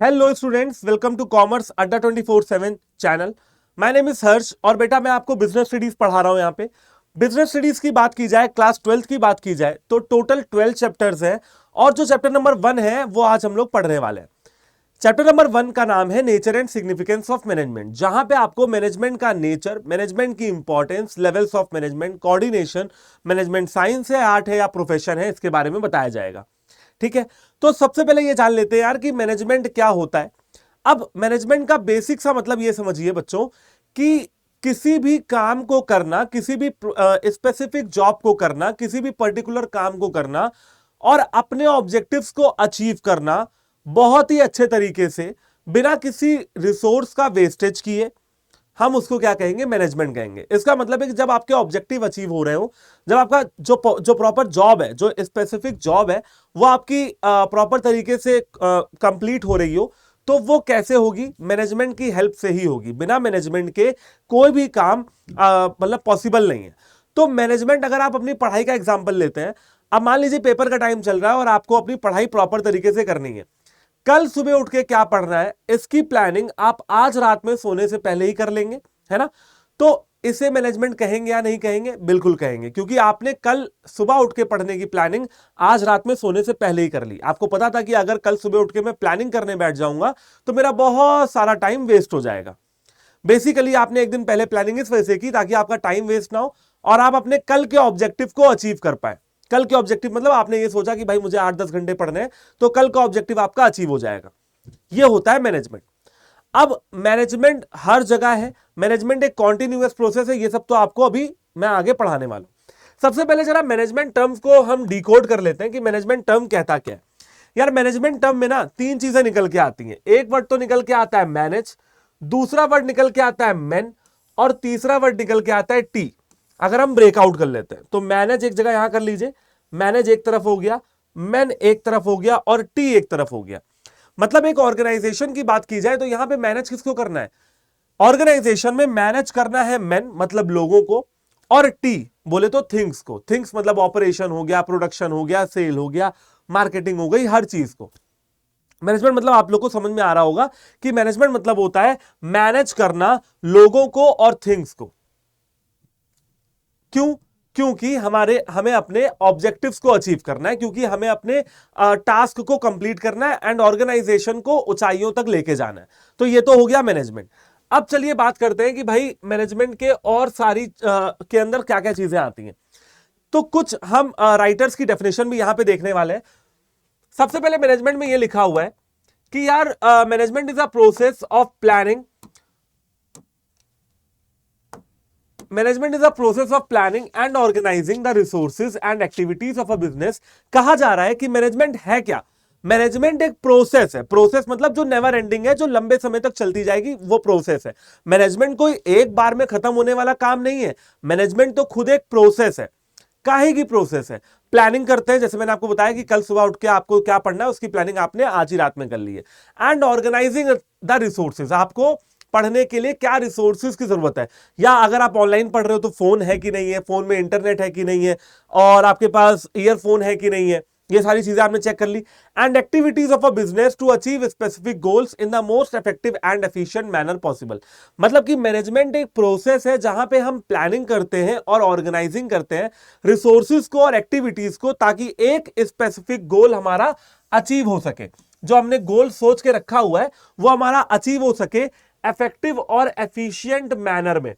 Hello students, welcome to commerce Adda 24/7 channel. My name is Harsh और बेटा मैं आपको बिजनेस स्टडीज पढ़ा रहा हूं। यहाँ पे बिजनेस स्टडीज की बात की जाए, क्लास 12th की बात की जाए तो टोटल 12 चैप्टर्स हैं और जो चैप्टर नंबर 1 है वो आज हम लोग पढ़ने वाले हैं। चैप्टर नंबर 1 का नाम है nature and significance of management, जहां पे आपको मैनेजमेंट का नेचर, मैनेजमेंट की importance, levels of management, coordination, management science है, आर्ट है या प्रोफेशन है, इसके बारे में बताया जाएगा। ठीक है, तो सबसे पहले ये जान लेते हैं यार कि मैनेजमेंट क्या होता है। अब मैनेजमेंट का बेसिक सा मतलब ये समझिए बच्चों कि किसी भी काम को करना, किसी भी स्पेसिफिक जॉब को करना, किसी भी पर्टिकुलर काम को करना और अपने ऑब्जेक्टिव्स को अचीव करना बहुत ही अच्छे तरीके से बिना किसी रिसोर्स का वेस्टेज किए, हम उसको क्या कहेंगे? मैनेजमेंट कहेंगे। इसका मतलब है कि जब आपके ऑब्जेक्टिव अचीव हो रहे हो, जब आपका जो प्रॉपर जॉब है, जो स्पेसिफिक जॉब है, वो आपकी प्रॉपर तरीके से कंप्लीट हो रही हो, तो वो कैसे होगी? मैनेजमेंट की हेल्प से ही होगी। बिना मैनेजमेंट के कोई भी काम मतलब पॉसिबल नहीं है। तो मैनेजमेंट, अगर आप अपनी पढ़ाई का एग्जाम्पल लेते हैं, अब मान लीजिए पेपर का टाइम चल रहा है और आपको अपनी पढ़ाई प्रॉपर तरीके से करनी है। कल सुबह उठ के क्या पढ़ना है, इसकी प्लानिंग आप आज रात में सोने से पहले ही कर लेंगे, है ना? तो इसे मैनेजमेंट कहेंगे या नहीं कहेंगे? बिल्कुल कहेंगे, क्योंकि आपने कल सुबह उठ के पढ़ने की प्लानिंग आज रात में सोने से पहले ही कर ली। आपको पता था कि अगर कल सुबह उठ के मैं प्लानिंग करने बैठ जाऊंगा तो मेरा बहुत सारा टाइम वेस्ट हो जाएगा। बेसिकली आपने एक दिन पहले प्लानिंग इस वजह से की ताकि आपका टाइम वेस्ट ना हो और आप अपने कल के ऑब्जेक्टिव को अचीव कर पाए। कल के ऑब्जेक्टिव मतलब आपने ये सोचा कि भाई मुझे 8-10 घंटे पढ़ने हैं, तो कल का ऑब्जेक्टिव आपका अचीव हो जाएगा। ये होता है मैनेजमेंट। अब मैनेजमेंट हर जगह है, मैनेजमेंट एक कॉन्टिन्यूअस प्रोसेस है। ये सब तो आपको अभी मैं आगे पढ़ाने वाला हूं। सबसे पहले जरा मैनेजमेंट टर्म्स को हम डिकोड कर लेते हैं कि मैनेजमेंट टर्म कहता क्या है। यार मैनेजमेंट टर्म में ना 3 चीजें निकल के आती हैं। एक वर्ड तो निकल के आता है मैनेज, दूसरा वर्ड निकल के आता है मैन और तीसरा वर्ड निकल के आता है टी। अगर हम ब्रेकआउट कर लेते हैं तो मैनेज एक जगह यहां कर लीजिए, मैनेज एक तरफ हो गया, मैन एक तरफ हो गया और टी एक तरफ हो गया। मतलब एक ऑर्गेनाइजेशन की बात की जाए तो यहां पे मैनेज किसको करना है? ऑर्गेनाइजेशन में मैनेज करना है मैन मतलब लोगों को, और टी बोले तो थिंग्स को। थिंग्स मतलब ऑपरेशन हो गया, प्रोडक्शन हो गया, सेल हो गया, मार्केटिंग हो गई, हर चीज को। मैनेजमेंट मतलब आप लोग को समझ में आ रहा होगा कि मैनेजमेंट मतलब होता है मैनेज करना लोगों को और थिंग्स को। क्यों? क्योंकि हमें अपने ऑब्जेक्टिव्स को अचीव करना है, क्योंकि हमें अपने टास्क को कंप्लीट करना है एंड ऑर्गेनाइजेशन को ऊंचाइयों तक लेके जाना है। तो ये तो हो गया मैनेजमेंट। अब चलिए बात करते हैं कि भाई मैनेजमेंट के और सारी के अंदर क्या क्या चीजें आती हैं। तो कुछ हम राइटर्स की डेफिनेशन भी यहां पे देखने वाले हैं। सबसे पहले मैनेजमेंट में ये लिखा हुआ है कि यार management is a process of planning. Management is a process of planning and organizing the resources and activities of a business. कहा जा रहा है कि मैनेजमेंट है क्या? मैनेजमेंट एक प्रोसेस है। प्रोसेस मतलब जो नेवर एंडिंग है, जो लंबे समय तक चलती जाएगी, वो प्रोसेस है। मैनेजमेंट कोई एक बार में खत्म होने वाला काम नहीं है। मैनेजमेंट तो खुद एक प्रोसेस है। काहे की प्रोसेस है? प्लानिंग करते हैं, जैसे मैंने आपको बताया कि कल सुबह उठ के आपको क्या पढ़ना है, उसकी प्लानिंग आपने आज ही रात में कर ली है। एंड ऑर्गेनाइजिंग द रिसोर्सेज, आपको पढ़ने के लिए क्या रिसोर्सेज की जरूरत है, या अगर आप ऑनलाइन पढ़ रहे हो तो फोन है कि नहीं है, फोन में इंटरनेट है कि नहीं है, और आपके पास ईयरफोन है कि नहीं है, ये सारी चीजें आपने चेक कर ली। And activities of a business to achieve specific goals in the most effective and efficient manner possible. मतलब कि मैनेजमेंट एक प्रोसेस है जहां पे हम प्लानिंग करते हैं और ऑर्गेनाइजिंग करते हैं रिसोर्सेज को और एक्टिविटीज को, ताकि एक स्पेसिफिक गोल हमारा अचीव हो सके। जो हमने गोल सोच के रखा हुआ है वो हमारा अचीव हो सके इफेक्टिव और एफिशिएंट मैनर में।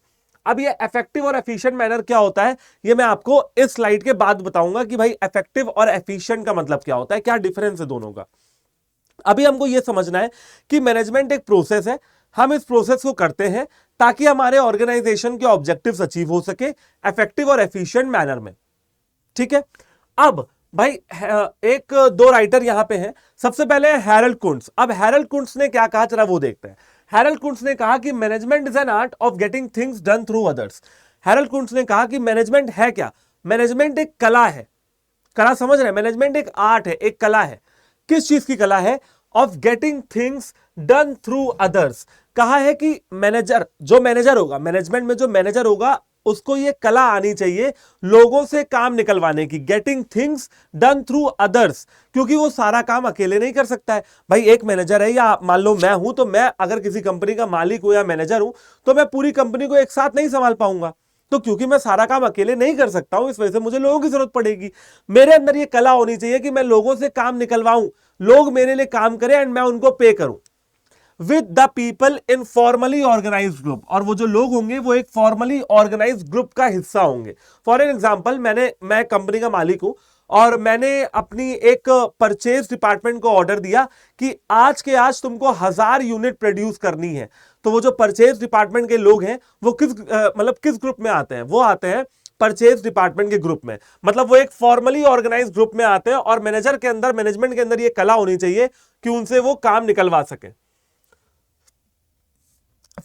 अब ये इफेक्टिव और एफिशिएंट मैनर क्या होता है, ये मैं आपको इस स्लाइड के बाद बताऊंगा कि भाई इफेक्टिव और एफिशिएंट का मतलब क्या होता है, क्या डिफरेंस है दोनों का। अभी हमको यह समझना है कि मैनेजमेंट एक प्रोसेस है। हम इस प्रोसेस को करते हैं ताकि हमारे ऑर्गेनाइजेशन के ऑब्जेक्टिव्स अचीव हो सके इफेक्टिव और एफिशिएंट मैनर में। ठीक है, अब भाई एक दो राइटर यहां पे हैं। सबसे पहले हैरल्ड कुंट्ज। अब हैरल्ड कुंट्ज ने क्या कहा, जरा वो देखते हैं। हैरल्ड कुंट्ज ने कहा कि management is an art of getting things done through others. Harold Koontz ने कहा कि मैनेजमेंट है क्या? मैनेजमेंट एक कला है। कला समझ रहे हैं? मैनेजमेंट एक आर्ट है, एक कला है। किस चीज की कला है? Of getting things done through others. कहा है कि मैनेजर, जो मैनेजर होगा, मैनेजमेंट में जो मैनेजर होगा, उसको ये कला आनी चाहिए लोगों से काम निकलवाने की, getting things done through others, क्योंकि वो सारा काम अकेले नहीं कर सकता है। भाई एक मैनेजर है, या मान लो मैं हूं, तो मैं अगर किसी कंपनी का मालिक हूं या मैनेजर हूं, तो मैं पूरी कंपनी को एक साथ नहीं संभाल पाऊंगा। तो क्योंकि मैं सारा काम अकेले नहीं कर सकता हूं, इस वजह से मुझे लोगों की जरूरत पड़ेगी। मेरे अंदर ये कला होनी चाहिए कि मैं लोगों से काम निकलवाऊं, लोग मेरे लिए काम करें एंड मैं उनको पे करूं with the people in formally organize group. और वो जो लोग होंगे वो एक फॉर्मली ऑर्गेनाइज ग्रुप का हिस्सा होंगे। फॉर एन एग्जाम्पल, मैं कंपनी का मालिक हूं और मैंने अपनी एक परचेज डिपार्टमेंट को ऑर्डर दिया कि आज के आज तुमको 1000 यूनिट प्रोड्यूस करनी है। तो वो जो परचेज डिपार्टमेंट के लोग हैं वो किस ग्रुप में आते हैं? वो आते हैं परचेज डिपार्टमेंट के ग्रुप में। मतलब वो एक फॉर्मली ऑर्गेनाइज ग्रुप में आते हैं और मैनेजमेंट के अंदर ये कला होनी चाहिए कि उनसे वो काम निकलवा सके।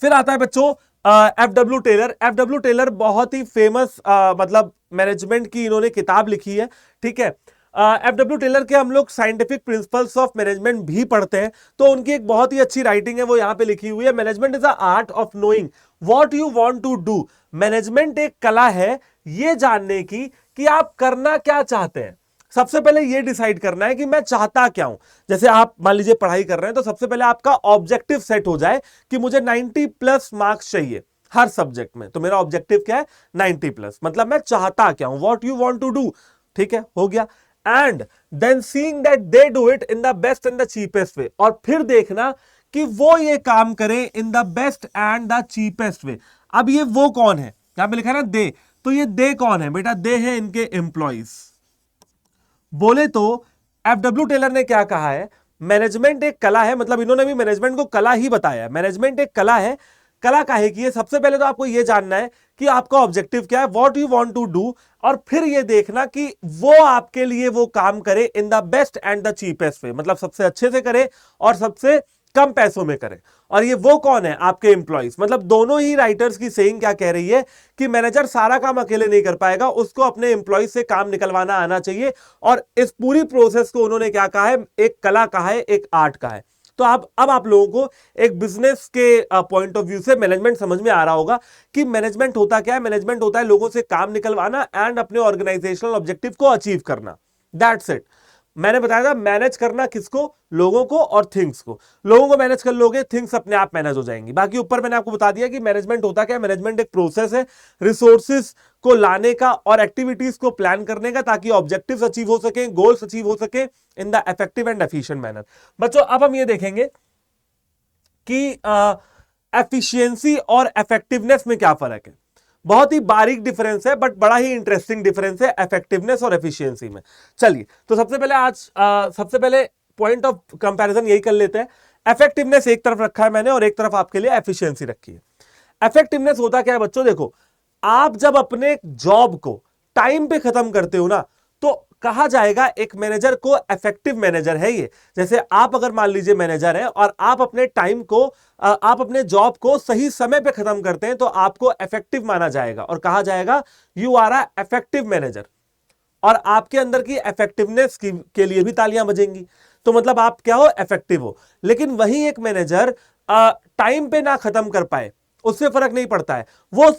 फिर आता है बच्चों एफडब्ल्यू टेलर। एफडब्ल्यू टेलर बहुत ही फेमस मतलब मैनेजमेंट की इन्होंने किताब लिखी है, ठीक है। एफडब्ल्यू टेलर के हम लोग साइंटिफिक प्रिंसिपल्स ऑफ मैनेजमेंट भी पढ़ते हैं, तो उनकी एक बहुत ही अच्छी राइटिंग है, वो यहां पे लिखी हुई है, management is the art of knowing what you want to do. Management एक कला है ये जानने की कि आप करना क्या चाहते हैं। सबसे पहले ये डिसाइड करना है कि मैं चाहता क्या हूं। जैसे आप मान लीजिए पढ़ाई कर रहे हैं, तो सबसे पहले आपका ऑब्जेक्टिव सेट हो जाए कि मुझे 90+ मार्क्स चाहिए हर सब्जेक्ट में। तो मेरा ऑब्जेक्टिव क्या है? 90+। मतलब मैं चाहता क्या हूं, what you want to do, ठीक है, हो गया। And then seeing that they do it in the best and the cheapest way. और फिर देखना कि वो ये काम करे in the best and the cheapest way. अब ये वो कौन है? यहां पे लिखा है ना दे, तो ये दे कौन है बेटा? दे है इनके एम्प्लॉइज। बोले तो एफडब्ल्यू टेलर ने क्या कहा है, मैनेजमेंट एक कला है। मतलब इन्होंने भी मैनेजमेंट को कला ही बताया है। मैनेजमेंट एक कला है। कला काहे की है? सबसे पहले तो आपको यह जानना है कि आपका ऑब्जेक्टिव क्या है, what you want to do, और फिर यह देखना कि वो आपके लिए वो काम करे in the best and the cheapest वे। मतलब सबसे अच्छे से करे और सबसे कम पैसों में करे। और ये वो कौन है? आपके एम्प्लॉइज। मतलब दोनों ही राइटर्स की सेइंग क्या कह रही है कि मैनेजर सारा काम अकेले नहीं कर पाएगा, उसको अपने एम्प्लॉइज से काम निकलवाना आना चाहिए। और इस पूरी प्रोसेस को उन्होंने क्या कहा है? एक कला कहा है, एक आर्ट कहा है। तो अब आप लोगों को एक बिजनेस के पॉइंट ऑफ व्यू से मैनेजमेंट समझ में आ रहा होगा कि मैनेजमेंट होता क्या है। मैनेजमेंट होता है लोगों से काम निकलवाना एंड अपने ऑर्गेनाइजेशनल ऑब्जेक्टिव को अचीव करना। That's it. मैंने बताया था मैनेज करना किसको? लोगों को और थिंग्स को। लोगों को मैनेज कर लोगे, थिंग्स अपने आप मैनेज हो जाएंगी। बाकी ऊपर मैंने आपको बता दिया कि मैनेजमेंट होता क्या है। मैनेजमेंट एक प्रोसेस है रिसोर्सेज को लाने का और एक्टिविटीज को प्लान करने का, ताकि ऑब्जेक्टिव्स अचीव हो सके, गोल्स अचीव हो सके in the effective and efficient manner. बच्चों अब हम ये देखेंगे कि एफिशिएंसी और इफेक्टिवनेस में क्या फर्क है। बहुत ही बारीक डिफरेंस है, बट बड़ा ही इंटरेस्टिंग डिफरेंस है इफेक्टिवनेस और एफिशिएंसी में। चलिए, तो सबसे पहले पॉइंट ऑफ कंपैरिजन यही कर लेते हैं। इफेक्टिवनेस एक तरफ रखा है मैंने और एक तरफ आपके लिए एफिशिएंसी रखी है। इफेक्टिवनेस होता क्या है बच्चों? देखो, आप जब अपने जॉब को टाइम पे खत्म करते हो ना, तो कहा जाएगा एक मैनेजर को इफेक्टिव मैनेजर है ये। जैसे आप अगर मान लीजिए मैनेजर हैं और आप अपने टाइम को आप अपने जॉब को सही समय पे खत्म करते हैं, तो आपको इफेक्टिव माना जाएगा और कहा जाएगा you are a effective manager. और आपके अंदर की इफेक्टिवनेस के लिए भी तालियां बजेंगी। तो मतलब आप क्या हो? इफेक्टिव हो। लेकिन वही एक मैनेजर टाइम पे ना खत्म कर पाए, उससे फर्क नहीं पड़ता है, वो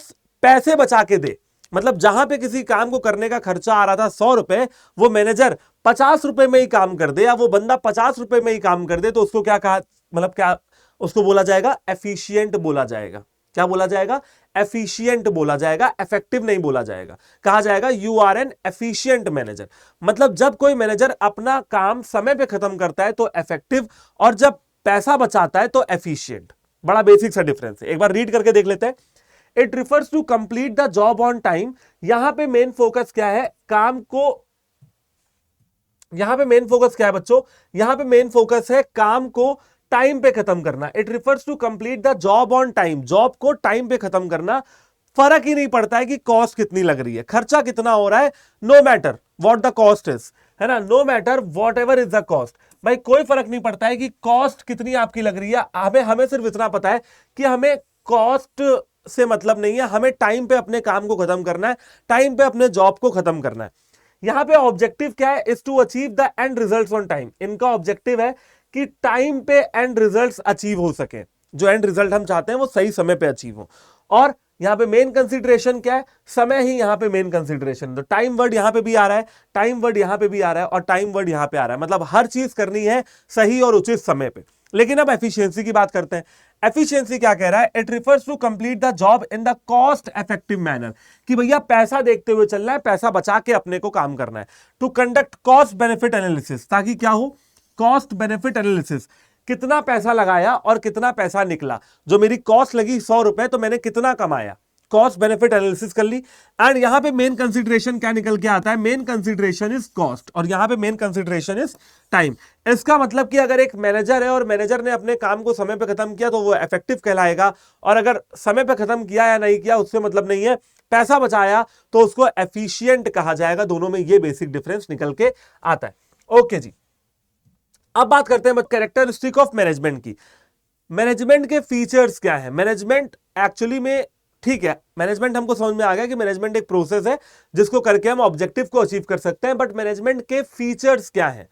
पैसे बचा के दे। मतलब जहां पे किसी काम को करने का खर्चा आ रहा था 100 रुपए, वो मैनेजर 50 रुपए में ही काम कर दे, या वो बंदा 50 रुपए में ही काम कर दे, तो उसको क्या कहा? मतलब क्या उसको बोला जाएगा? एफिशिएंट बोला जाएगा। क्या बोला जाएगा? एफिशिएंट बोला जाएगा, इफेक्टिव नहीं बोला जाएगा। कहा जाएगा you are an efficient manager. मतलब जब कोई मैनेजर अपना काम समय पे खत्म करता है तो इफेक्टिव, और जब पैसा बचाता है तो एफिशिएंट। बड़ा बेसिक सा डिफरेंस है, एक बार रीड करके देख लेते हैं। It refers to complete the job on time. यहां पे मेन फोकस क्या है? काम को, यहां पे मेन फोकस क्या है बच्चों? यहां पे मेन फोकस है काम को टाइम पे खत्म करना। It refers to complete the job on time. Job को टाइम पे खत्म करना। फर्क ही नहीं पड़ता है कि कॉस्ट कितनी लग रही है, खर्चा कितना हो रहा है, no matter what the cost is, है ना, no matter what ever is the cost. भाई कोई फर्क नहीं पड़ता है कि कॉस्ट कितनी आपकी लग रही है। हमें सिर्फ इतना पता है कि हमें कॉस्ट से मतलब नहीं है, हमें टाइम पे अपने काम को खत्म करना है, टाइम पे अपने जॉब को खत्म करना है। यहां पे ऑब्जेक्टिव क्या है? Is to achieve the end results on time. इनका ऑब्जेक्टिव है कि टाइम पे एंड रिजल्ट्स अचीव हो सके, जो एंड रिजल्ट हम चाहते हैं वो सही समय पे अचीव हो। और यहाँ पे मेन कंसिडरेशन क्या है, समय ही यहाँ पे मेन कंसिडरेशन। तो टाइम वर्ड यहाँ पे भी आ रहा है, टाइम वर्ड यहाँ पे भी आ रहा है और टाइम वर्ड यहाँ पे आ रहा है, मतलब हर चीज करनी है सही और उचित समय पे। लेकिन अब एफिशिएंसी की बात करते हैं। एफिशिएंसी क्या कह रहा है, it refers to complete the job in the cost effective manner, कि भैया पैसा देखते हुए चलना है, पैसा बचा के अपने को काम करना है। To conduct cost benefit analysis, ताकि क्या हो, कॉस्ट बेनिफिट एनालिसिस, कितना पैसा लगाया और कितना पैसा निकला, जो मेरी कॉस्ट लगी 100 रुपए तो मैंने कितना कमाया, कॉस्ट बेनिफिट एनालिसिस कर ली। एंड यहां पे मेन कंसीडरेशन क्या निकल के आता है, मेन कंसीडरेशन इज कॉस्ट और यहां पे मेन कंसीडरेशन इज टाइम। इसका मतलब कि अगर एक मैनेजर है और मैनेजर ने अपने काम को समय पे खत्म किया तो वो इफेक्टिव कहलाएगा, और अगर समय पे खत्म किया या नहीं किया उससे मतलब नहीं है, पैसा बचाया तो उसको एफिशिएंट कहा जाएगा। दोनों में ये बेसिक डिफरेंस निकल के आता है। ओके जी, अब बात करते हैं कैरेक्टरिस्टिक ऑफ मैनेजमेंट की। मैनेजमेंट के फीचर्स क्या है। मैनेजमेंट एक्चुअली में, ठीक है, मैनेजमेंट हमको समझ में आ गया कि मैनेजमेंट एक प्रोसेस है जिसको करके हम ऑब्जेक्टिव को अचीव कर सकते हैं, बट मैनेजमेंट के फीचर्स क्या है,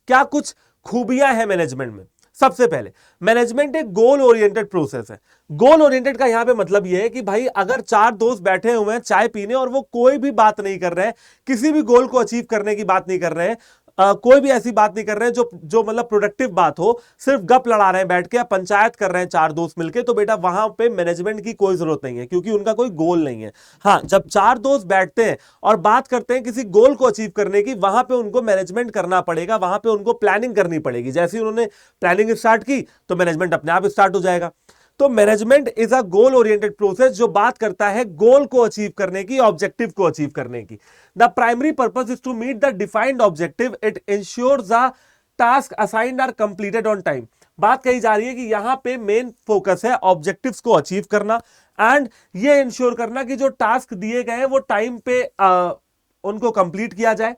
क्या कुछ खूबियां हैं मैनेजमेंट में। सबसे पहले, मैनेजमेंट एक गोल ओरिएंटेड प्रोसेस है। गोल ओरिएंटेड का यहां पे मतलब यह है कि भाई अगर चार दोस्त बैठे हुए हैं चाय पीने और वो कोई भी बात नहीं कर रहे हैं, किसी भी गोल को अचीव करने की बात नहीं कर रहे हैं, कोई भी ऐसी बात नहीं कर रहे हैं जो मतलब प्रोडक्टिव बात हो, सिर्फ गप लड़ा रहे हैं बैठ के या पंचायत कर रहे हैं चार दोस्त मिलके, तो बेटा वहां पे मैनेजमेंट की कोई जरूरत नहीं है, क्योंकि उनका कोई गोल नहीं है। हाँ, जब चार दोस्त बैठते हैं और बात करते हैं किसी गोल को अचीव करने की, वहां पे उनको मैनेजमेंट करना पड़ेगा, वहां पे उनको प्लानिंग करनी पड़ेगी। जैसे ही उन्होंने प्लानिंग स्टार्ट की तो मैनेजमेंट अपने आप स्टार्ट हो जाएगा। तो management is a goal oriented process जो बात करता है गोल को अचीव करने की, ऑब्जेक्टिव को अचीव करने की। The primary purpose is to meet the defined objective, it ensures the task assigned are completed on time. बात कही जा रही है कि यहां पे मेन फोकस है ऑब्जेक्टिव्स को अचीव करना एंड ये इंश्योर करना कि जो टास्क दिए गए हैं वो टाइम पे उनको कंप्लीट किया जाए,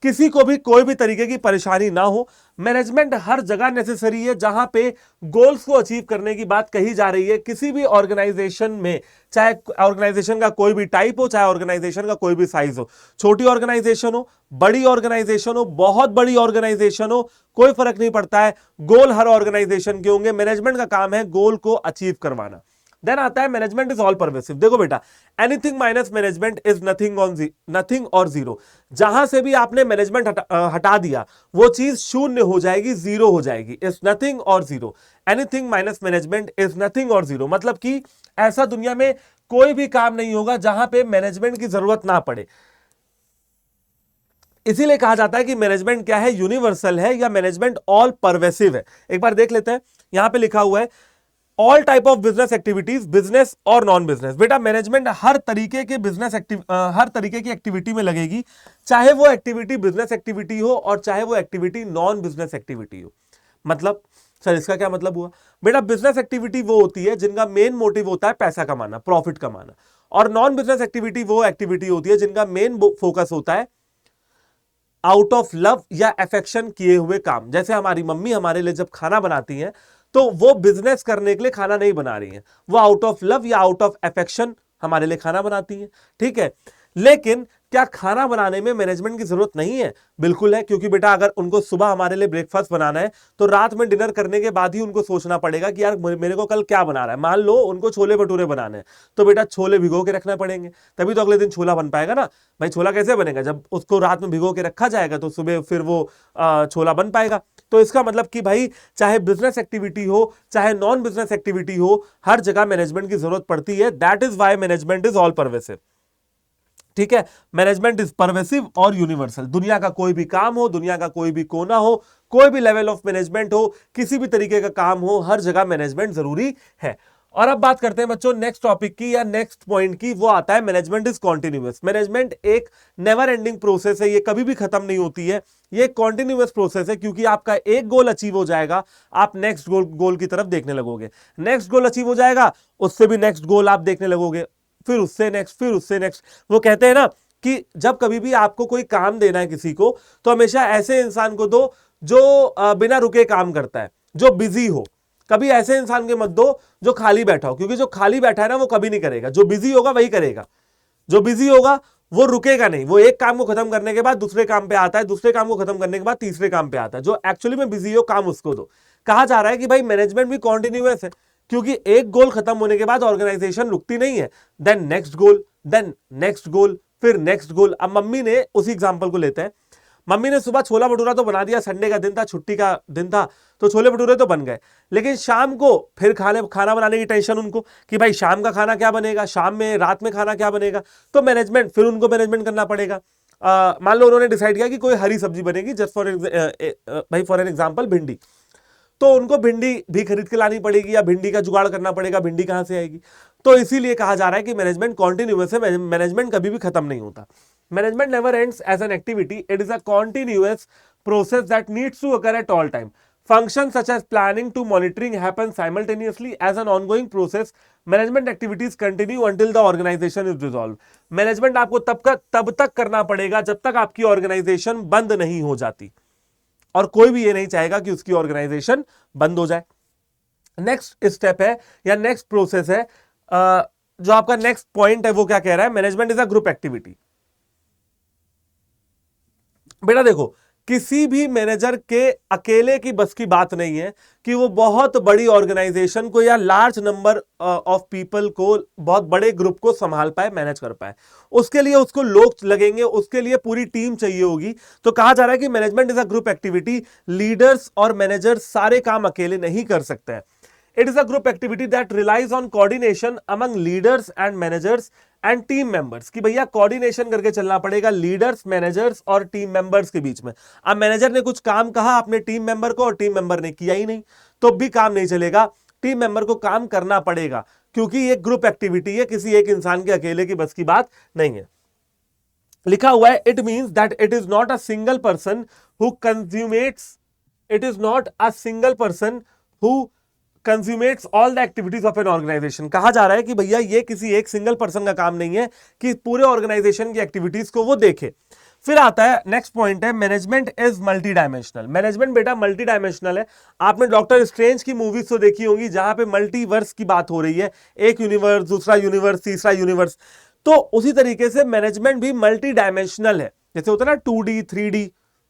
किसी को भी कोई भी तरीके की परेशानी ना हो। मैनेजमेंट हर जगह नेसेसरी है जहां पे गोल्स को अचीव करने की बात कही जा रही है। किसी भी ऑर्गेनाइजेशन में, चाहे ऑर्गेनाइजेशन का कोई भी टाइप हो, चाहे ऑर्गेनाइजेशन का कोई भी साइज हो, छोटी ऑर्गेनाइजेशन हो, बड़ी ऑर्गेनाइजेशन हो, बहुत बड़ी ऑर्गेनाइजेशन हो, कोई फर्क नहीं पड़ता है, गोल हर ऑर्गेनाइजेशन के होंगे। मैनेजमेंट का काम है गोल को अचीव करवाना। देन आता है मैनेजमेंट इज ऑल परवेसिव। देखो बेटा, anything minus management is nothing और जीरो। जहां से भी आपने मैनेजमेंट हटा दिया वो चीज शून्य हो जाएगी, जीरो हो जाएगी। इज नथिंग और zero, anything minus management is nothing और जीरो। मतलब कि ऐसा दुनिया में कोई भी काम नहीं होगा जहां पे मैनेजमेंट की जरूरत ना पड़े। इसीलिए कहा जाता है कि मैनेजमेंट क्या है, यूनिवर्सल है, या मैनेजमेंट ऑल परवेसिव है। एक बार देख लेते हैं, यहां पे लिखा हुआ है all type of business activities, business और नॉन बिजनेस। बेटा मैनेजमेंट हर तरीके के हर तरीके की एक्टिविटी में लगेगी, चाहे वो एक्टिविटी बिजनेस एक्टिविटी हो और चाहे वो एक्टिविटी नॉन बिजनेस एक्टिविटी हो। मतलब सर इसका क्या मतलब हुआ, बेटा बिजनेस एक्टिविटी वो होती है जिनका मेन मोटिव होता है पैसा कमाना, प्रॉफिट कमाना, और नॉन बिजनेस एक्टिविटी वो एक्टिविटी होती है जिनका मेन फोकस होता है आउट ऑफ लव या अफेक्शन किए हुए काम। जैसे हमारी मम्मी हमारे लिए जब खाना बनाती हैं तो वो बिजनेस करने के लिए खाना नहीं बना रही हैं, वो आउट ऑफ लव या आउट ऑफ अफेक्शन हमारे लिए खाना बनाती हैं। ठीक है, लेकिन क्या खाना बनाने में मैनेजमेंट की जरूरत नहीं है? बिल्कुल है, क्योंकि बेटा अगर उनको सुबह हमारे लिए ब्रेकफास्ट बनाना है तो रात में डिनर करने के बाद ही उनको सोचना पड़ेगा कि यार मेरे को कल क्या बना रहा है। मान लो उनको छोले भटूरे बनाने हैं तो बेटा छोले भिगो के रखना पड़ेंगे, तभी तो अगले दिन छोला बन पाएगा ना। भाई छोला कैसे बनेगा, जब उसको रात में भिगो के रखा जाएगा तो सुबह फिर वो छोला बन पाएगा। तो इसका मतलब कि भाई चाहे बिजनेस एक्टिविटी हो चाहे नॉन बिजनेस एक्टिविटी हो, हर जगह मैनेजमेंट की जरूरत पड़ती है। That is why management is all pervasive. ठीक है, मैनेजमेंट इज परवेसिव और यूनिवर्सल। दुनिया का कोई भी काम हो, दुनिया का कोई भी कोना हो, कोई भी लेवल ऑफ मैनेजमेंट हो, किसी भी तरीके का काम हो, हर जगह मैनेजमेंट जरूरी है। और अब बात करते हैं बच्चों नेक्स्ट टॉपिक की या नेक्स्ट पॉइंट की, वो आता है मैनेजमेंट इज कॉन्टिन्यूअस। मैनेजमेंट एक नेवर एंडिंग प्रोसेस है, ये कभी भी खत्म नहीं होती है, ये कॉन्टिन्यूअस प्रोसेस है, क्योंकि आपका एक गोल अचीव हो जाएगा आप नेक्स्ट गोल की तरफ देखने लगोगे, नेक्स्ट गोल अचीव हो जाएगा उससे भी नेक्स्ट गोल आप देखने लगोगे, फिर उससे नेक्स्ट, फिर उससे नेक्स्ट। वो कहते हैं ना कि जब कभी भी आपको कोई काम देना है किसी को तो हमेशा ऐसे इंसान को दो जो बिना रुके काम करता है, जो बिजी हो। कभी ऐसे इंसान के मत दो जो खाली बैठा हो, क्योंकि जो खाली बैठा है ना वो कभी नहीं करेगा, जो बिजी होगा वही करेगा। जो बिजी होगा वो रुकेगा नहीं, वो एक काम को खत्म करने के बाद दूसरे काम पे आता है, दूसरे काम को खत्म करने के बाद तीसरे काम पे आता है। जो एक्चुअली में बिजी हो काम उसको दो। कहा जा रहा है कि भाई मैनेजमेंट भी कॉन्टिन्यूअस है, क्योंकि एक गोल खत्म होने के बाद ऑर्गेनाइजेशन रुकती नहीं है, then next goal, then next goal, फिर नेक्स्ट गोल। अब मम्मी ने, उसी एग्जांपल को लेते हैं, मम्मी ने सुबह छोला भटूरा तो बना दिया, संडे का दिन था, छुट्टी का दिन था, तो छोले भटूरे तो बन गए, लेकिन शाम को फिर खाना बनाने की टेंशन उनको कि भाई शाम का खाना क्या बनेगा, शाम में रात में खाना क्या बनेगा, तो मैनेजमेंट, फिर उनको मैनेजमेंट करना पड़ेगा। मान लो उन्होंने डिसाइड किया कि कोई हरी सब्जी बनेगी, जस्ट फॉर एन एग्जांपल भिंडी, तो उनको भिंडी भी खरीद के लानी पड़ेगी या भिंडी का जुगाड़ करना पड़ेगा, भिंडी कहां से आएगी। तो इसीलिए कहा जा रहा है कि मैनेजमेंट कॉन्टिन्यूअस है, मैनेजमेंट कभी भी खत्म नहीं होता। Management never ends as an activity, it is a continuous process that needs to occur at all time. Functions such as planning to monitoring happen simultaneously as an ongoing process. Management activities continue until the organization is dissolved. Management आपको तब तक करना पड़ेगा जब तक आपकी organisation बंद नहीं हो जाती, और कोई भी ये नहीं चाहेगा कि उसकी ऑर्गेनाइजेशन बंद हो जाए। नेक्स्ट स्टेप है या नेक्स्ट प्रोसेस है, जो आपका नेक्स्ट पॉइंट है वो क्या कह रहा है, management is a group activity. बेटा देखो, किसी भी मैनेजर के अकेले की बस की बात नहीं है कि वो बहुत बड़ी ऑर्गेनाइजेशन को या लार्ज नंबर ऑफ पीपल को, बहुत बड़े ग्रुप को संभाल पाए, मैनेज कर पाए। उसके लिए उसको लोग लगेंगे, उसके लिए पूरी टीम चाहिए होगी। तो कहा जा रहा है कि management is a group activity, leaders और मैनेजर्स सारे काम अकेले नहीं कर सकते हैं। It is a group activity that relies on coordination among leaders and managers and team members, कि भैया कोऑर्डिनेशन करके चलना पड़ेगा लीडर्स, मैनेजर्स और टीम मेंबर्स के बीच में। अब मैनेजर ने कुछ काम कहा अपने टीम मेंबर को और टीम मेंबर ने किया ही नहीं, तो भी काम नहीं चलेगा, टीम मेंबर को काम करना पड़ेगा, क्योंकि ये ग्रुप एक्टिविटी है, किसी एक इंसान के अकेले की बस की बात नहीं है। लिखा हुआ है, it means that it is not a single person who consummates, it is not a single person who consummates all the activities of an organisation. कहा जा रहा है कि भैया ये किसी एक सिंगल पर्सन का काम नहीं है कि पूरे ऑर्गेनाइजेशन की एक्टिविटीज को वो देखे। फिर आता है नेक्स्ट पॉइंट है, management is multi dimensional. Management बेटा मल्टी डायमेंशनल है। आपने डॉक्टर स्ट्रेंज की मूवीज तो देखी होंगी जहां पे मल्टीवर्स की बात हो रही है, एक यूनिवर्स, दूसरा यूनिवर्स, तीसरा यूनिवर्स, तो उसी तरीके से मैनेजमेंट भी मल्टी डायमेंशनल है। जैसे होता है ना 2D 3D,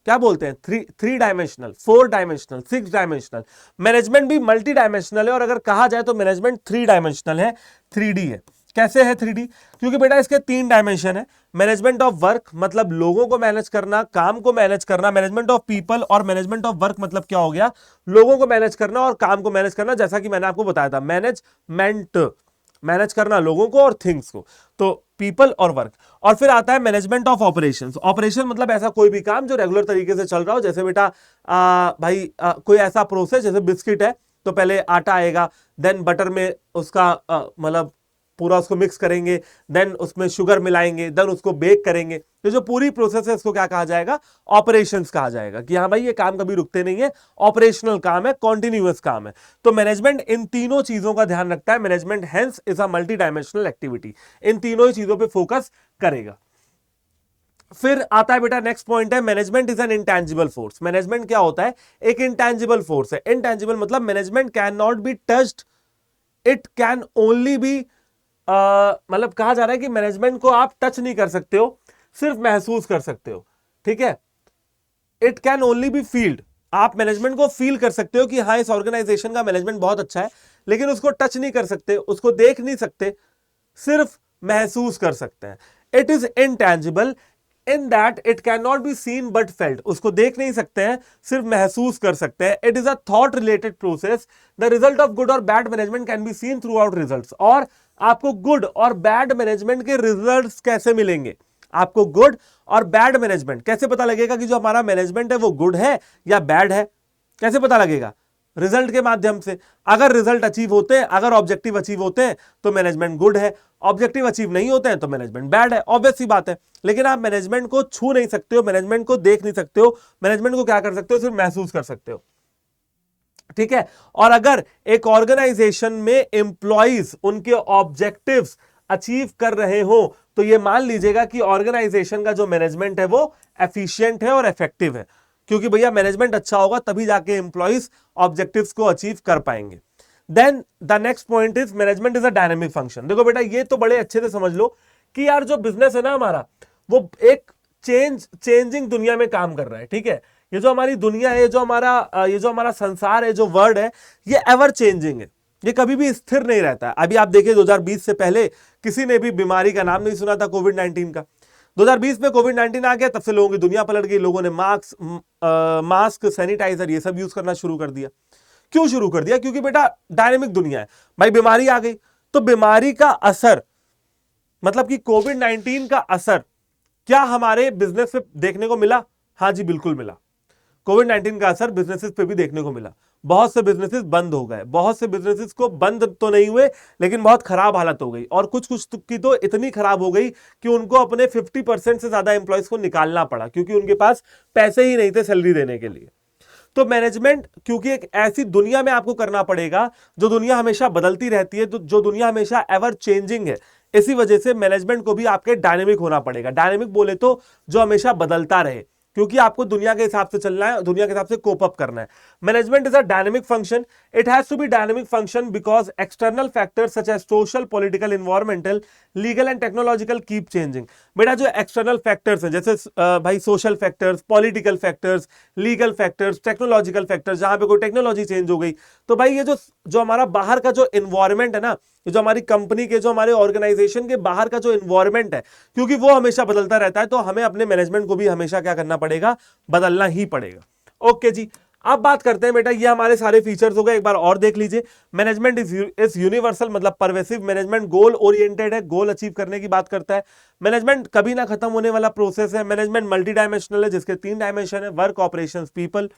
क्या बोलते हैं, three dimensional, 4 dimensional, 6 dimensional, management भी मल्टी डायमेंशनल है। और अगर कहा जाए तो मैनेजमेंट 3 डायमेंशनल है, 3D है। कैसे है 3D? क्योंकि बेटा इसके 3 डायमेंशन है, मैनेजमेंट ऑफ वर्क मतलब लोगों को मैनेज करना, काम को मैनेज करना, मैनेजमेंट ऑफ पीपल, और मैनेजमेंट ऑफ वर्क मतलब क्या हो गया, लोगों को मैनेज करना और काम को मैनेज करना। जैसा कि मैंने आपको बताया था, मैनेजमेंट, मैनेज करना लोगों को और थिंग्स को, तो पीपल और वर्क। और फिर आता है मैनेजमेंट ऑफ ऑपरेशंस। ऑपरेशन मतलब ऐसा कोई भी काम जो रेगुलर तरीके से चल रहा हो, जैसे बेटा कोई ऐसा प्रोसेस, जैसे बिस्किट है तो पहले आटा आएगा, देन बटर में उसका मतलब पूरा उसको मिक्स करेंगे, देन उसमें शुगर मिलाएंगे, देन उसको बेक करेंगे। तो जो पूरी प्रोसेस है इसको क्या कहा जाएगा, ऑपरेशंस कहा जाएगा, कि हाँ भाई ये काम कभी रुकते नहीं है, ऑपरेशनल काम है, कॉन्टिन्यूअस काम है। तो मैनेजमेंट इन तीनों चीजों का ध्यान रखता है। Management hence is a multi dimensional activity, इन तीनों ही चीजों पे फोकस करेगा। फिर आता है बेटा नेक्स्ट पॉइंट है, management is an intangible force. Management क्या होता है, एक इंटेंजिबल फोर्स है। इंटेंजिबल मतलब management can not be touched, it can only be, मतलब कहा जा रहा है कि मैनेजमेंट को आप टच नहीं कर सकते हो, सिर्फ महसूस कर सकते हो। ठीक है, it can only be felt, आप मैनेजमेंट को फील कर सकते हो कि हाँ इस ऑर्गेनाइजेशन का मैनेजमेंट बहुत अच्छा है, लेकिन उसको टच नहीं कर सकते, उसको देख नहीं सकते, सिर्फ महसूस कर सकते हैं। It is intangible in that it can not be seen but felt, उसको देख नहीं सकते हैं, सिर्फ महसूस कर सकते हैं। It is a thought related process, the result of good और bad management can be seen throughout result. और आपको गुड और बैड मैनेजमेंट के रिजल्ट्स कैसे मिलेंगे, आपको गुड और बैड मैनेजमेंट कैसे पता लगेगा कि जो हमारा मैनेजमेंट है वो गुड है या बैड है, कैसे पता लगेगा, रिजल्ट के माध्यम से। अगर रिजल्ट अचीव होते हैं, अगर ऑब्जेक्टिव अचीव होते हैं तो मैनेजमेंट गुड है, ऑब्जेक्टिव अचीव नहीं होते हैं तो मैनेजमेंट बैड है, ऑब्वियस सी बात है। लेकिन आप मैनेजमेंट को छू नहीं सकते हो, मैनेजमेंट को देख नहीं सकते हो, मैनेजमेंट को क्या कर सकते हो, सिर्फ महसूस कर सकते हो। ठीक है, और अगर एक ऑर्गेनाइजेशन में एम्प्लॉइज उनके ऑब्जेक्टिव्स अचीव कर रहे हो तो ये मान लीजिएगा कि ऑर्गेनाइजेशन का जो मैनेजमेंट है वो एफिशिएंट है और इफेक्टिव है, क्योंकि भैया मैनेजमेंट अच्छा होगा तभी जाके एम्प्लॉइज ऑब्जेक्टिव्स को अचीव कर पाएंगे। Then the next point is management is a dynamic function. देखो बेटा ये तो बड़े अच्छे से समझ लो कि यार जो बिजनेस है ना हमारा, वो एक चेंजिंग दुनिया में काम कर रहा है। ठीक है, ये जो हमारी दुनिया है, ये जो हमारा संसार है, जो वर्ल्ड है, ये एवर चेंजिंग है। ये कभी भी स्थिर नहीं रहता है। अभी आप देखिए 2020 से पहले किसी ने भी बीमारी का नाम नहीं सुना था कोविड 19 का। 2020 में कोविड 19 आ गया, तब से लोगों की दुनिया पलट गई। लोगों ने मास्क, सैनिटाइजर ये सब यूज करना शुरू कर दिया। क्यों शुरू कर दिया? क्योंकि बेटा डायनेमिक दुनिया है भाई, बीमारी आ गई तो बीमारी का असर, मतलब कि कोविड 19 का असर क्या हमारे बिजनेस पे देखने को मिला? हाँ जी, बिल्कुल मिला। कोविड 19 का असर बिजनेसेस पे भी देखने को मिला। बहुत से बिजनेसेस बंद हो गए, बहुत से बिजनेसेस को बंद तो नहीं हुए लेकिन बहुत खराब हालत हो गई, और कुछ कुछ की तो इतनी खराब हो गई कि उनको अपने 50% से ज्यादा एम्प्लॉयज को निकालना पड़ा, क्योंकि उनके पास पैसे ही नहीं थे सैलरी देने के लिए। तो मैनेजमेंट, क्योंकि एक ऐसी दुनिया में आपको करना पड़ेगा जो दुनिया हमेशा बदलती रहती है, तो जो दुनिया हमेशा एवर चेंजिंग है, इसी वजह से मैनेजमेंट को भी आपके डायनेमिक होना पड़ेगा। डायनेमिक बोले तो जो हमेशा बदलता रहे, क्योंकि आपको दुनिया के हिसाब से चलना है, दुनिया के हिसाब से कोप अप करना है। Management is a dynamic function. It has to be dynamic function because external factors such as social, political, environmental, legal and technological keep changing. बेटा जो एक्सटर्नल फैक्टर्स हैं, जैसे भाई social factors, political factors, legal factors, technological factors, जहां पे कोई technology change हो गई, तो भाई ये जो हमारा बाहर का जो इन्वायरमेंट है ना, जो हमारी कंपनी के, जो हमारे ऑर्गेनाइजेशन के बाहर का जो इन्वायरमेंट है, क्योंकि वो हमेशा बदलता रहता है, तो हमें अपने मैनेजमेंट को भी हमेशा क्या करना पड़ेगा? बदलना ही पड़ेगा। ओके जी, अब बात करते हैं बेटा, ये हमारे सारे फीचर्स हो गए, एक बार और देख लीजिए। मैनेजमेंट इज यूनिवर्सल, मतलब परवेसिव। मैनेजमेंट गोल ओरिएंटेड है, गोल अचीव करने की बात करता है। मैनेजमेंट कभी ना खत्म होने वाला प्रोसेस है। मैनेजमेंट मल्टी डायमेंशनल है, जिसके 3 डायमेंशन है: वर्क, ऑपरेशंस, पीपल।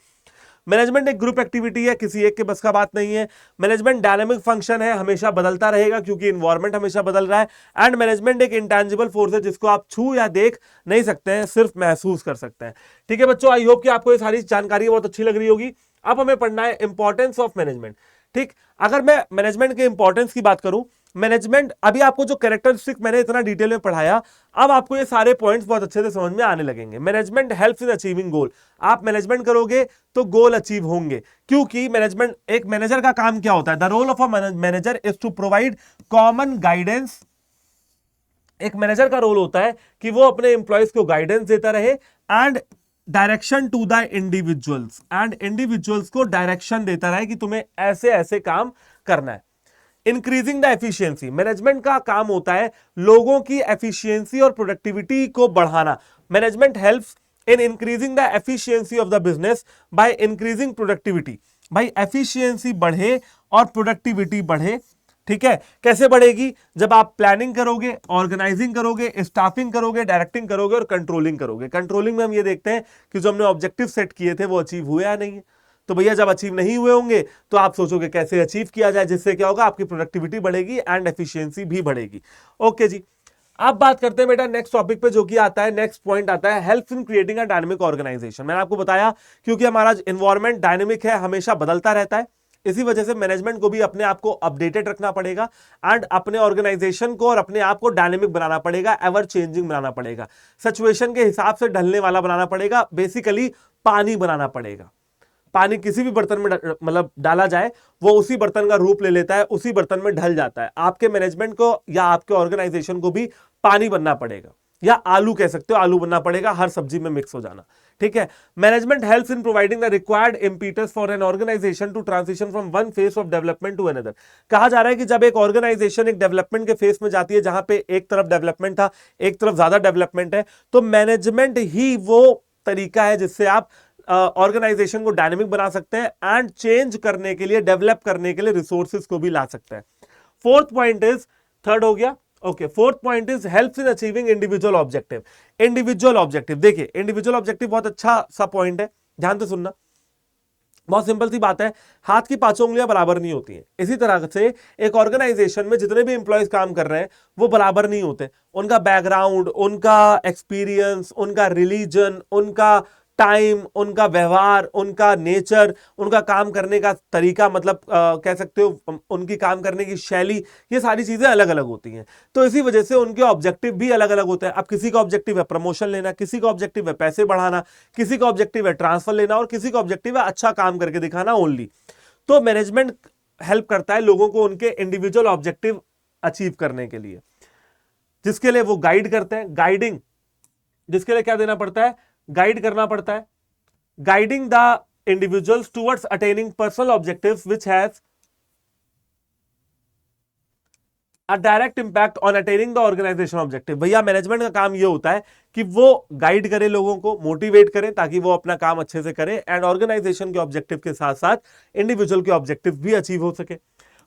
मैनेजमेंट एक ग्रुप एक्टिविटी है, किसी एक के बस का बात नहीं है। मैनेजमेंट डायनामिक फंक्शन है, हमेशा बदलता रहेगा क्योंकि इन्वायरमेंट हमेशा बदल रहा है। एंड मैनेजमेंट एक इंटेंजिबल फोर्स है, जिसको आप छू या देख नहीं सकते हैं, सिर्फ महसूस कर सकते हैं। ठीक है बच्चों, आई होप कि आपको ये सारी जानकारी बहुत अच्छी लग रही होगी। अब हमें पढ़ना है इंपॉर्टेंस ऑफ मैनेजमेंट। ठीक, अगर मैं मैनेजमेंट के इंपॉर्टेंस की बात करूं, मैनेजमेंट, अभी आपको जो कैरेक्टरिस्टिक मैंने इतना डिटेल में पढ़ाया, अब आपको ये सारे पॉइंट्स बहुत अच्छे से समझ में आने लगेंगे। मैनेजमेंट हेल्प्स इन अचीविंग गोल। आप मैनेजमेंट करोगे तो गोल अचीव होंगे, क्योंकि मैनेजमेंट, एक मैनेजर का काम क्या होता है? The role of a manager is to provide common guidance. एक मैनेजर का रोल होता है कि वो अपने एम्प्लॉयज को गाइडेंस देता रहे and direction to the individuals, and individuals को डायरेक्शन देता रहे कि तुम्हें ऐसे ऐसे काम करना है। इंक्रीजिंग द एफिशिएंसी, मैनेजमेंट का काम होता है लोगों की एफिशिएंसी और प्रोडक्टिविटी को बढ़ाना। Management helps in increasing the efficiency of the business by increasing productivity. भाई एफिशिएंसी बढ़े और प्रोडक्टिविटी बढ़े। ठीक है, कैसे बढ़ेगी? जब आप प्लानिंग करोगे, ऑर्गेनाइजिंग करोगे, स्टाफिंग करोगे, डायरेक्टिंग करोगे और कंट्रोलिंग करोगे। कंट्रोलिंग में हम ये देखते हैं कि जो हमने ऑब्जेक्टिव सेट किए थे वो अचीव हुए या नहीं है। तो भैया जब अचीव नहीं हुए होंगे तो आप सोचोगे कैसे अचीव किया जाए, जिससे क्या होगा? आपकी प्रोडक्टिविटी बढ़ेगी एंड एफिशिएंसी भी बढ़ेगी। ओके जी, अब बात करते हैं बेटा नेक्स्ट टॉपिक पे, जो कि आता है, नेक्स्ट पॉइंट आता है, help in creating a dynamic organisation. मैंने आपको बताया क्योंकि हमारा एनवायरमेंट डायनेमिक है, हमेशा बदलता रहता है, इसी वजह से मैनेजमेंट को भी अपने आप को अपडेटेड रखना पड़ेगा एंड अपने ऑर्गेनाइजेशन को और अपने आप को डायनेमिक बनाना पड़ेगा, एवर चेंजिंग बनाना पड़ेगा, सिचुएशन के हिसाब से ढलने वाला बनाना पड़ेगा। बेसिकली पानी बनाना पड़ेगा। पानी किसी भी बर्तन में मतलब डाला जाए, वो उसी बर्तन का रूप ले लेता है, उसी बर्तन में ढल जाता है। आपके मैनेजमेंट को या आपके ऑर्गेनाइजेशन को भी पानी बनना पड़ेगा, या आलू कह सकते हो, आलू बनना पड़ेगा, हर सब्जी में मिक्स हो जाना। ठीक है, management helps in providing the required impetus for an organisation to transition from one phase of development to another. कहा जा रहा है कि जब एक ऑर्गेनाइजेशन एक डेवलपमेंट के फेज में जाती है, जहां पे एक तरफ डेवलपमेंट था, एक तरफ ज्यादा डेवलपमेंट है, तो मैनेजमेंट ही वो तरीका है जिससे आप ऑर्गेनाइजेशन को डायनेमिक बना सकते हैं एंड चेंज करने के लिए, डेवलप करने के लिए रिसोर्सेज को भी ला सकते हैं। फोर्थ पॉइंट इज, थर्ड हो गया, okay, fourth point is helps in achieving individual objective. Individual objective, देखिए इंडिविजुअल ऑब्जेक्टिव बहुत अच्छा सा पॉइंट है, ध्यान से सुनना। बहुत सिंपल सी बात है, हाथ की पांचों उंगलियां बराबर नहीं होती हैं। इसी तरह से एक ऑर्गेनाइजेशन में जितने भी इंप्लॉयज काम कर रहे हैं वो बराबर नहीं होते। उनका बैकग्राउंड, उनका एक्सपीरियंस, उनका रिलीजन, उनका टाइम, उनका व्यवहार, उनका नेचर, उनका काम करने का तरीका, मतलब कह सकते हो उनकी काम करने की शैली, ये सारी चीजें अलग अलग होती हैं। तो इसी वजह से उनके ऑब्जेक्टिव भी अलग अलग होते हैं। अब किसी का ऑब्जेक्टिव है प्रमोशन लेना, किसी का ऑब्जेक्टिव है पैसे बढ़ाना, किसी का ऑब्जेक्टिव है ट्रांसफर लेना, और किसी का ऑब्जेक्टिव है अच्छा काम करके दिखाना ओनली। तो मैनेजमेंट हेल्प करता है लोगों को उनके इंडिविजुअल ऑब्जेक्टिव अचीव करने के लिए, जिसके लिए वो गाइड करते हैं, गाइडिंग, जिसके लिए क्या देना पड़ता है? गाइड करना पड़ता है। Guiding the individuals towards attaining personal objectives which has a direct impact on attaining the organisation objective. भैया मैनेजमेंट का काम ये होता है कि वो गाइड करे लोगों को, मोटिवेट करे ताकि वो अपना काम अच्छे से करे, एंड ऑर्गेनाइजेशन के ऑब्जेक्टिव के साथ साथ इंडिविजुअल के ऑब्जेक्टिव भी अचीव हो सके।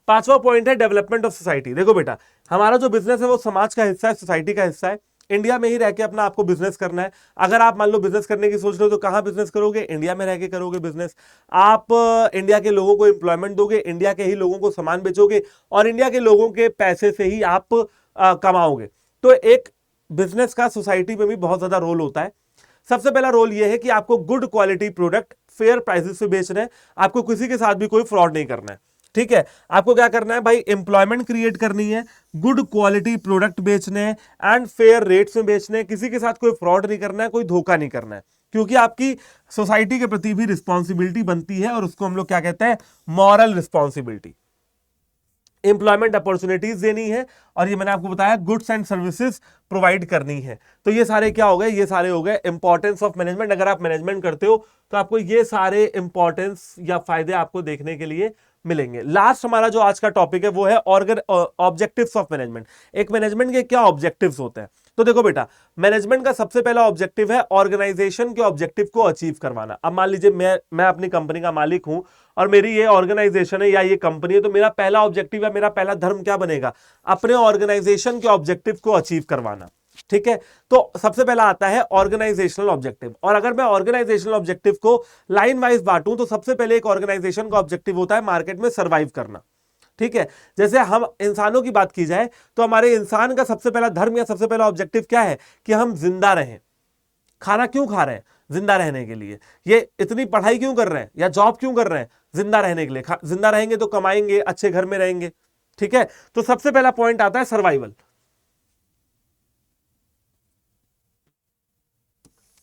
पांचवा पॉइंट है डेवलपमेंट ऑफ सोसाइटी। देखो बेटा, हमारा जो बिजनेस है वो समाज का हिस्सा है, सोसाइटी का हिस्सा है। इंडिया में ही रह के अपना आपको बिजनेस करना है। अगर आप मान लो बिजनेस करने की सोच रहे हो तो कहां बिजनेस करोगे? इंडिया में रह के करोगे बिजनेस। आप इंडिया के लोगों को एम्प्लॉयमेंट दोगे, इंडिया के ही लोगों को सामान बेचोगे और इंडिया के लोगों के पैसे से ही आप कमाओगे। तो एक बिजनेस का सोसाइटी में भी बहुत ज्यादा रोल होता है। सबसे पहला रोल यह है कि आपको good quality product fair prices पे बेचना है, आपको किसी के साथ भी कोई फ्रॉड नहीं करना है। ठीक है, आपको क्या करना है भाई? एम्प्लॉयमेंट क्रिएट करनी है, गुड क्वालिटी प्रोडक्ट बेचने हैं एंड फेयर रेट्स में बेचने हैं, किसी के साथ कोई फ्रॉड नहीं करना है, कोई धोखा नहीं करना है, क्योंकि आपकी सोसाइटी के प्रति भी रिस्पॉन्सिबिलिटी बनती है और उसको हम लोग क्या कहते हैं? Moral responsibility. एम्प्लॉयमेंट अपॉर्चुनिटीज देनी है और ये मैंने आपको बताया गुड्स एंड सर्विसेज प्रोवाइड करनी है। तो ये सारे क्या हो गए? ये सारे हो गए इंपॉर्टेंस ऑफ मैनेजमेंट। अगर आप मैनेजमेंट करते हो तो आपको ये सारे इंपॉर्टेंस या फायदे आपको देखने के लिए मिलेंगे। लास्ट हमारा जो आज का टॉपिक है वो है ऑब्जेक्टिव्स ऑफ मैनेजमेंट। एक मैनेजमेंट के क्या ऑब्जेक्टिव्स होते हैं? तो देखो बेटा, मैनेजमेंट का सबसे पहला ऑब्जेक्टिव है ऑर्गेनाइजेशन के ऑब्जेक्टिव को अचीव करवाना। अब मान लीजिए मैं अपनी कंपनी का मालिक हूं और मेरी ये ऑर्गेनाइजेशन है या ये कंपनी है, तो मेरा पहला ऑब्जेक्टिव या मेरा पहला धर्म क्या बनेगा? अपने ऑर्गेनाइजेशन के ऑब्जेक्टिव को अचीव करवाना। ठीक है, तो सबसे पहला आता है ऑर्गेनाइजेशनल ऑब्जेक्टिव। और अगर मैं ऑर्गेनाइजेशनल ऑब्जेक्टिव को लाइन वाइज बांटूं तो सबसे पहले एक ऑर्गेनाइजेशन का ऑब्जेक्टिव होता है मार्केट में सर्वाइव करना। ठीक है, जैसे हम इंसानों की बात की जाए तो हमारे इंसान का सबसे पहला धर्म या सबसे पहला ऑब्जेक्टिव क्या है? कि हम जिंदा रहें। खाना क्यों खा रहे हैं? जिंदा रहने के लिए। ये इतनी पढ़ाई क्यों कर रहे हैं या जॉब क्यों कर रहे हैं? जिंदा रहने के लिए। जिंदा रहेंगे तो कमाएंगे, अच्छे घर में रहेंगे। ठीक है, तो सबसे पहला पॉइंट आता है सर्वाइवल।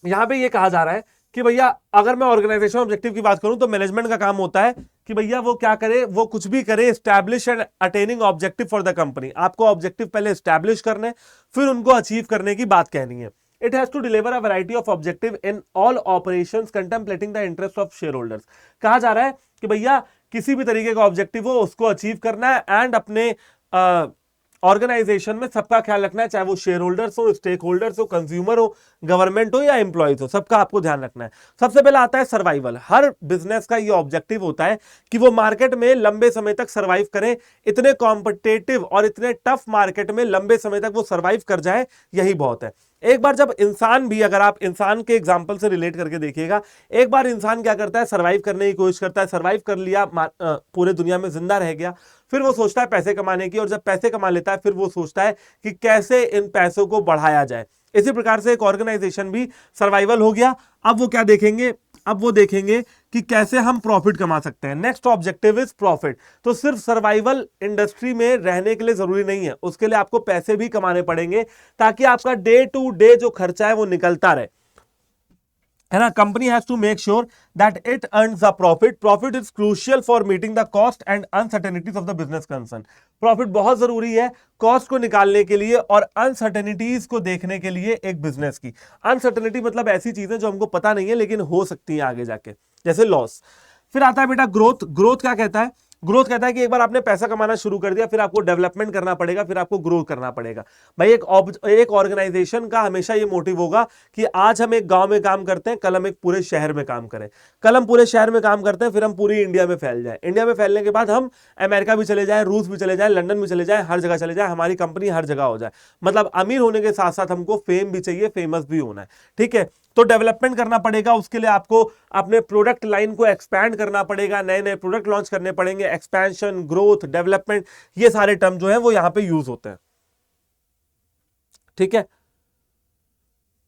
यहां पे ये कहा जा रहा है कि भैया अगर मैं ऑर्गेनाइजेशन ऑब्जेक्टिव की बात करूं तो मैनेजमेंट का काम होता है कि भैया वो क्या करे, वो कुछ भी करे, establish and attaining objective for the company. आपको ऑब्जेक्टिव पहले एस्टैब्लिश करने, फिर उनको अचीव करने की बात कहनी है। It has to deliver a variety of objective in all operations contemplating the interest of shareholders. कहा जा रहा है कि भैया किसी भी तरीके का ऑब्जेक्टिव हो उसको अचीव करना है एंड अपने ऑर्गेनाइजेशन में सबका ख्याल रखना है, चाहे वो शेयर होल्डर्स हो, स्टेक होल्डर्स हो, कंज्यूमर हो, गवर्नमेंट हो या एम्प्लॉयज हो, सबका आपको ध्यान रखना है। सबसे पहला आता है सर्वाइवल। हर बिजनेस का ये ऑब्जेक्टिव होता है कि वो मार्केट में लंबे समय तक सर्वाइव करें। इतने कॉम्पिटेटिव और इतने टफ मार्केट में लंबे समय तक वो सर्वाइव कर जाए, यही बहुत है। एक बार जब इंसान भी, अगर आप इंसान के एग्जाम्पल से रिलेट करके देखिएगा, एक बार इंसान क्या करता है? सर्वाइव करने की कोशिश करता है, सर्वाइव कर लिया, पूरे दुनिया में जिंदा रह गया, फिर वो सोचता है पैसे कमाने की, और जब पैसे कमा लेता है फिर वो सोचता है कि कैसे इन पैसों को बढ़ाया जाए। इसी प्रकार से एक ऑर्गेनाइजेशन भी सर्वाइवल हो गया। अब वो क्या देखेंगे? अब वो देखेंगे कि कैसे हम प्रॉफिट कमा सकते हैं। Next objective is profit. तो सिर्फ सर्वाइवल इंडस्ट्री में रहने के लिए जरूरी नहीं है, उसके लिए आपको पैसे भी कमाने पड़ेंगे ताकि आपका डे टू डे जो खर्चा है वो निकलता रहे, है ना। Company has to make sure that it earns the profit. Profit is crucial for meeting the cost and uncertainties of the business concern. Profit बहुत जरूरी है कॉस्ट को निकालने के लिए और अनसर्टेनिटीज को देखने के लिए एक बिजनेस की। अनसर्टेनिटी मतलब ऐसी चीजें जो हमको पता नहीं है लेकिन हो सकती है आगे जाके, जैसे लॉस। फिर आता है बेटा ग्रोथ। ग्रोथ क्या कहता है? ग्रोथ कहता है कि एक बार आपने पैसा कमाना शुरू कर दिया, फिर आपको डेवलपमेंट करना पड़ेगा, फिर आपको ग्रो करना पड़ेगा। भाई एक ऑर्गेनाइजेशन का हमेशा ये मोटिव होगा कि आज हम एक गांव में काम करते हैं, कल हम एक पूरे शहर में काम करें, कल हम पूरे शहर में काम करते हैं, फिर हम पूरी इंडिया में फैल जाए, इंडिया में फैलने के बाद हम अमेरिका भी चले जाए, रूस भी चले जाए, लंदन भी चले जाए, हर जगह चले जाए, हमारी कंपनी हर जगह हो जाए। मतलब अमीर होने के साथ साथ हमको फेम भी चाहिए, फेमस भी होना है। ठीक है, तो डेवलपमेंट करना पड़ेगा, उसके लिए आपको अपने प्रोडक्ट लाइन को एक्सपैंड करना पड़ेगा, नए नए प्रोडक्ट लॉन्च करने पड़ेंगे। एक्सपेंशन, ग्रोथ, डेवलपमेंट, ये सारे टर्म जो है वो यहां पे यूज होते हैं। ठीक है,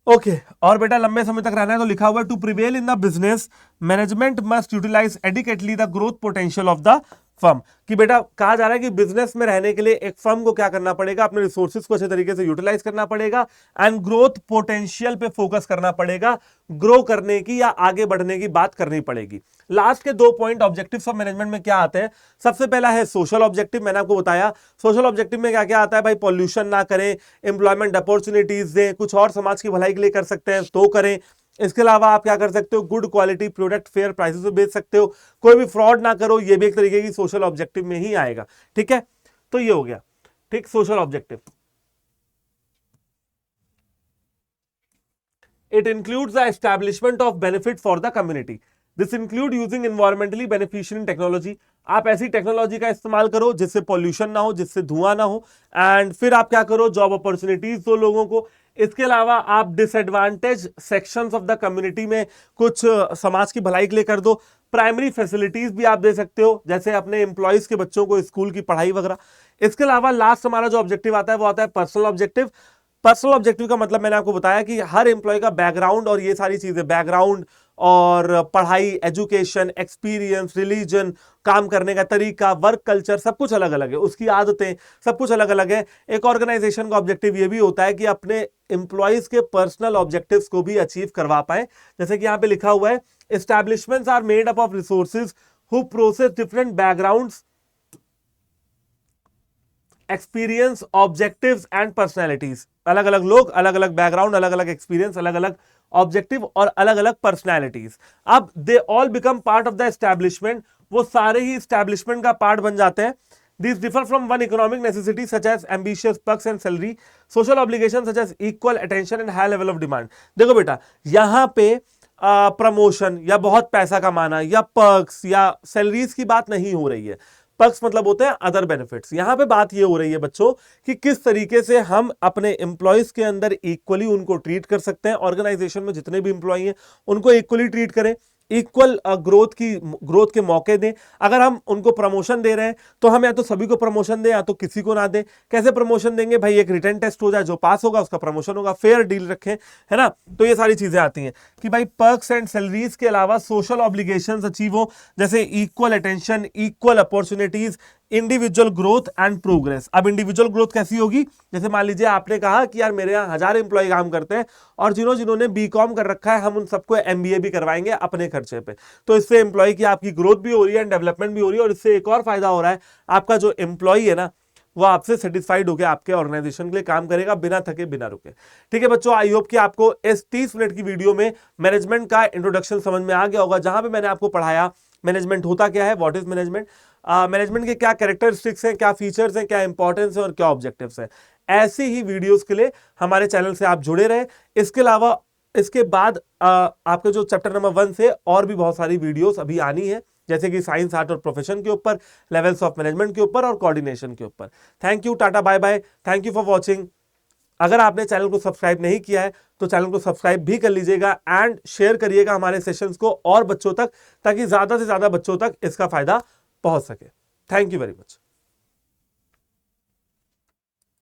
ओके। और बेटा लंबे समय तक रहना है तो लिखा हुआ है to prevail in the business management must utilise adequately the growth potential of the firm. कि बेटा कहा जा रहा है कि बिजनेस में रहने के लिए एक फर्म को क्या करना पड़ेगा? अपने रिसोर्सेज को अच्छे तरीके से यूटिलाइज करना पड़ेगा एंड ग्रोथ पोटेंशियल पे फोकस करना पड़ेगा। ग्रो करने की या आगे बढ़ने की बात करनी पड़ेगी। लास्ट के 2 पॉइंट ऑब्जेक्टिव्स ऑफ मैनेजमेंट में क्या आते हैं? सबसे पहला है सोशल ऑब्जेक्टिव। मैंने आपको बताया सोशल ऑब्जेक्टिव में क्या क्या आता है भाई? पॉल्यूशन ना करें, एम्प्लॉयमेंट अपॉर्चुनिटीज दें, कुछ और समाज की भलाई के लिए कर सकते हैं तो करें। इसके अलावा आप क्या कर सकते हो? Good quality product fair prices पे बेच सकते हो, कोई भी फ्रॉड ना करो, ये भी एक तरीके की सोशल ऑब्जेक्टिव में ही आएगा। ठीक है, तो ये हो गया। ठीक, social objective, it includes the establishment of benefit for the community. This include using environmentally beneficial technology. आप ऐसी टेक्नोलॉजी का इस्तेमाल करो जिससे पॉल्यूशन ना हो, जिससे धुआं ना हो, एंड फिर आप क्या करो, जॉब अपॉर्चुनिटीज दो लोगों को। इसके अलावा आप disadvantage sections of the community में कुछ समाज की भलाई के लिए कर दो। प्राइमरी फैसिलिटीज भी आप दे सकते हो, जैसे अपने एम्प्लॉयज के बच्चों को स्कूल की पढ़ाई वगैरह। इसके अलावा लास्ट हमारा जो ऑब्जेक्टिव आता है वो आता है पर्सनल ऑब्जेक्टिव। पर्सनल ऑब्जेक्टिव का मतलब मैंने आपको बताया कि हर एम्प्लॉय का बैकग्राउंड और ये सारी चीजें, बैकग्राउंड और पढ़ाई, एजुकेशन, एक्सपीरियंस, रिलीजन, काम करने का तरीका, वर्क कल्चर, सब कुछ अलग अलग है, उसकी आदतें, सब कुछ अलग अलग है। एक ऑर्गेनाइजेशन का ऑब्जेक्टिव ये भी होता है कि अपने एम्प्लॉयज के पर्सनल ऑब्जेक्टिव्स को भी अचीव करवा पाए। जैसे कि यहां पे लिखा हुआ है, establishments are made up of resources who process different backgrounds, experience, objectives and personalities. अलग अलग लोग, अलग अलग बैकग्राउंड, अलग अलग एक्सपीरियंस, अलग अलग ऑब्जेक्टिव और अलग अलग पर्सनैलिटीज। अब they all become part of the establishment, वो सारे ही एस्टैब्लिशमेंट का पार्ट बन जाते हैं। These differ from one economic necessity such as ambitious perks and salary, social obligations such as equal attention and high level of demand। देखो बेटा, यहां पे प्रमोशन या बहुत पैसा कमाना या पर्क्स या सैलरीज की बात नहीं हो रही है। पर्क्स मतलब होते हैं अदर बेनिफिट्स। यहां पे बात ये हो रही है बच्चों कि किस तरीके से हम अपने एम्प्लॉयज के अंदर इक्वली उनको ट्रीट कर सकते हैं। ऑर्गेनाइजेशन में जितने भी एम्प्लॉय हैं उनको इक्वली ट्रीट करें, इक्वल ग्रोथ के मौके दें। अगर हम उनको प्रमोशन दे रहे हैं तो हम या तो सभी को प्रमोशन दें या तो किसी को ना दें। कैसे प्रमोशन देंगे भाई, एक रिटन टेस्ट हो जाए, जो पास होगा उसका प्रमोशन होगा, फेयर डील रखें, है ना। तो ये सारी चीजें आती हैं कि भाई पर्क्स एंड सैलरीज के अलावा सोशल ऑब्लिगेशंस अचीव हो, जैसे equal attention, equal opportunities, individual growth and progress. अब इंडिविजुअल ग्रोथ कैसी होगी, जैसे मान लीजिए आपने कहा कि यार मेरे यहाँ 1000 एम्प्लॉय काम करते हैं और जिन्होंने बीकॉम कर रखा है हम उन सबको एमबीए भी करवाएंगे अपने खर्चे पे। तो इससे एम्प्लॉय की आपकी ग्रोथ भी हो रही है, डेवलपमेंट भी हो रही है, और इससे एक और फायदा हो रहा है, आपका जो एम्प्लॉय है ना वो आपसे सेटिस्फाइड होकर आपके ऑर्गेनाइजेशन के लिए काम करेगा बिना थके बिना रुके। ठीक है बच्चों, आई होप कि आपको इस 30 मिनट की वीडियो में मैनेजमेंट का इंट्रोडक्शन समझ में आ गया होगा, जहां पे मैंने आपको पढ़ाया मैनेजमेंट होता क्या है, व्हाट इज मैनेजमेंट, मैनेजमेंट के क्या कैरेक्टरिस्टिक्स हैं, क्या फीचर्स हैं, क्या इंपॉर्टेंस है और क्या ऑब्जेक्टिव्स हैं। ऐसी ही वीडियोस के लिए हमारे चैनल से आप जुड़े रहे। इसके अलावा इसके बाद आपके जो चैप्टर नंबर 1 से और भी बहुत सारी वीडियोस अभी आनी है, जैसे कि साइंस, आर्ट और प्रोफेशन के ऊपर, लेवल्स ऑफ मैनेजमेंट के ऊपर और कोऑर्डिनेशन के ऊपर। Thank you, tata, bye bye, thank you for watching. अगर आपने चैनल को सब्सक्राइब नहीं किया है तो चैनल को सब्सक्राइब भी कर लीजिएगा एंड शेयर करिएगा हमारे सेशंस को और बच्चों तक, ताकि ज्यादा से ज्यादा बच्चों तक इसका फायदा पहुंच सके। Thank you very much.